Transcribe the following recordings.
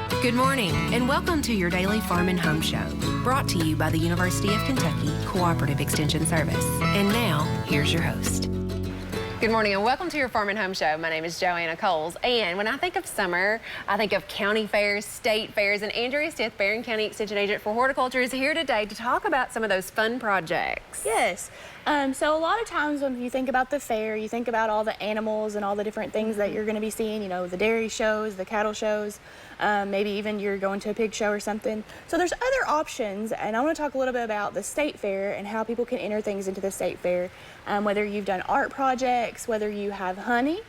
Good morning, and welcome to your daily Farm and Home Show, brought to you by the University of Kentucky Cooperative Extension Service. And now, here's your host. Good morning and welcome to your Farm and Home Show. My name is Joanna, and when I think of summer, I think of county fairs, state fairs, and Andrea Stith, Barren County Extension Agent for Horticulture, is here today to talk about some of those fun projects. Yes. So a lot of times when you think about the fair, you think about all the animals and all the different things that you're going to be seeing, you know, the dairy shows, the cattle shows, maybe even you're going to a pig show or something. So there's other options, and I want to talk a little bit about the state fair and how people can enter things into the state fair, whether you've done art projects, whether you have honey,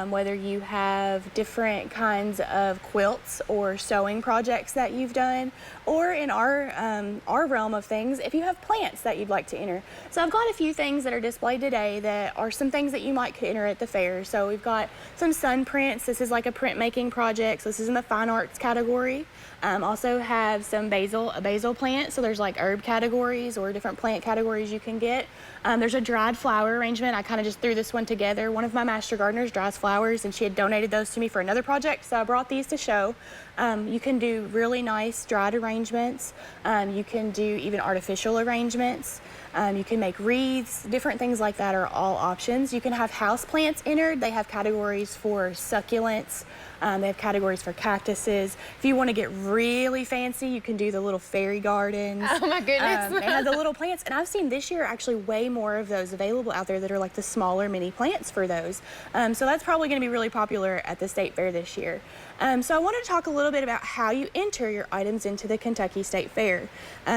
whether you have different kinds of quilts or sewing projects that you've done, or in our realm of things, if you have plants that you'd like to enter. So I've got a few things that are displayed today that are some things that you might could enter at the fair. So we've got some sun prints. This is like a printmaking project. So this is in the fine arts category. Also have some a basil plant. So there's like herb categories or different plant categories you can get. There's a dried flower arrangement. I kind of just threw this one together. One of my master gardeners dries flowers, and she had donated those to me for another project, so I brought these to show. You can do really nice dried arrangements. You can do even artificial arrangements. You can make wreaths. Different things like that are all options. You can have house plants entered. They have categories for succulents. They have categories for cactuses. If you want to get really fancy, you can do the little fairy gardens. Oh my goodness. They have the little plants, and I've seen this year actually way more of those available out there that are like the smaller mini plants for those. So that's probably going to be really popular at the state fair this year. So I want to talk a little bit about how you enter your items into the Kentucky State Fair.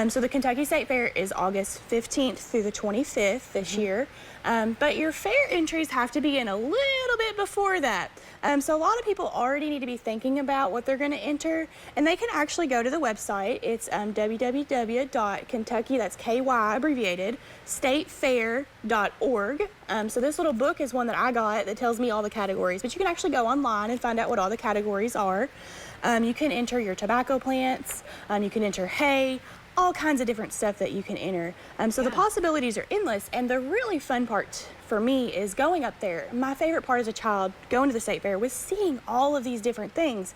So the Kentucky State Fair is August 15th through the 25th this year. But your fair entries have to be in a little bit before that. So a lot of people already need to be thinking about what they're going to enter, and they can actually go to the website. It's www.kentucky, that's KY abbreviated, statefair.org. So this little book is one that I got that tells me all the categories, but you can actually go online and find out what all the categories are. You can enter your tobacco plants, you can enter hay, all kinds of different stuff that you can enter. So the possibilities are endless, and the really fun part for me is going up there. My favorite part as a child going to the state fair was seeing all of these different things.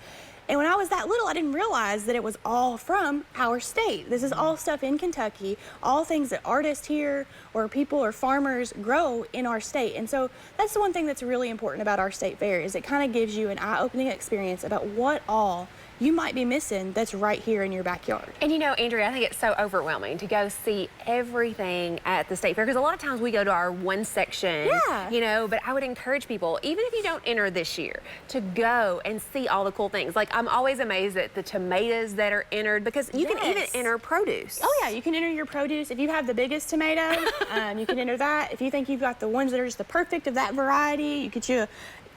And when I was that little, I didn't realize that it was all from our state. This is all stuff in Kentucky, all things that artists here or people or farmers grow in our state. And so that's the one thing that's really important about our state fair, is it kind of gives you an eye-opening experience about what all you might be missing that's right here in your backyard. And you know, Andrea, I think it's so overwhelming to go see everything at the state fair, because a lot of times we go to our one section, you know, but I would encourage people, even if you don't enter this year, to go and see all the cool things. Like, I'm always amazed at the tomatoes that are entered, because you can even enter produce. Oh yeah, you can enter your produce. If you have the biggest tomato, you can enter that. If you think you've got the ones that are just the perfect of that variety, you could choose.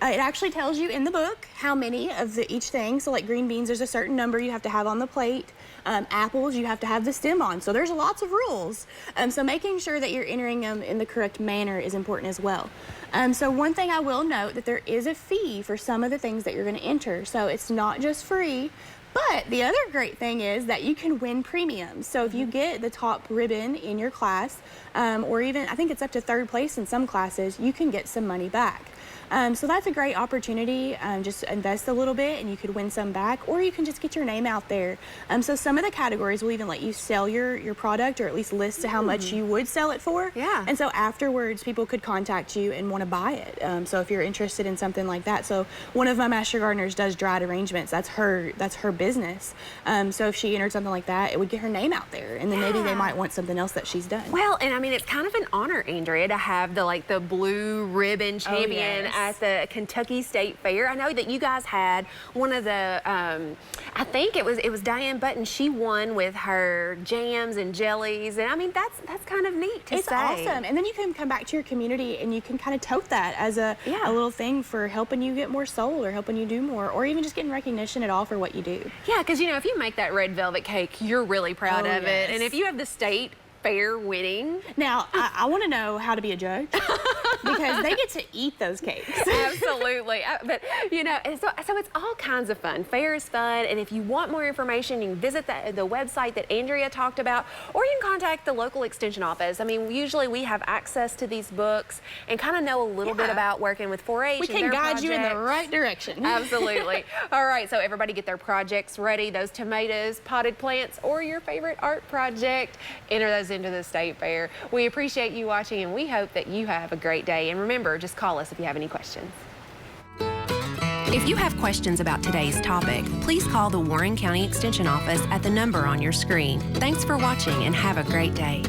It actually tells you in the book how many of each thing. So like green beans, there's a certain number you have to have on the plate. Apples, you have to have the stem on. So there's lots of rules. So making sure that you're entering them in the correct manner is important as well. So one thing I will note, that there is a fee for some of the things that you're going to enter. So it's not just free. But the other great thing is that you can win premiums. So if you get the top ribbon in your class, or even, I think it's up to third place in some classes, you can get some money back. So that's a great opportunity. Just invest a little bit and you could win some back, or you can just get your name out there. So some of the categories will even let you sell your product, or at least list to how much you would sell it for. Yeah. And so afterwards, people could contact you and want to buy it. So if you're interested in something like that. So one of my master gardeners does dried arrangements. That's her business. So if she entered something like that, it would get her name out there, and then maybe they might want something else that she's done. Well, and I mean, it's kind of an honor, Andrea, to have the blue ribbon champion at the Kentucky State Fair. I know that you guys had one of the, I think it was Diane Button. She won with her jams and jellies, and I mean, that's kind of neat to say. It's awesome. And then you can come back to your community and you can kind of tote that as a little thing for helping you get more sold, or helping you do more, or even just getting recognition at all for what you do. Yeah, because you know, if you make that red velvet cake, you're really proud of it. And if you have the state fair winning. Now, I want to know how to be a judge because they get to eat those cakes. Absolutely. But, you know, and so it's all kinds of fun. Fair is fun, and if you want more information, you can visit the website that Andrea talked about, or you can contact the local extension office. I mean, usually we have access to these books and kind of know a little bit about working with 4-H. We can guide you in the right direction. Absolutely. All right, so everybody get their projects ready, those tomatoes, potted plants, or your favorite art project. Enter those into the State Fair. We appreciate you watching, and we hope that you have a great day. And remember, just call us if you have any questions. If you have questions about today's topic, please call the Warren County Extension Office at the number on your screen. Thanks for watching and have a great day.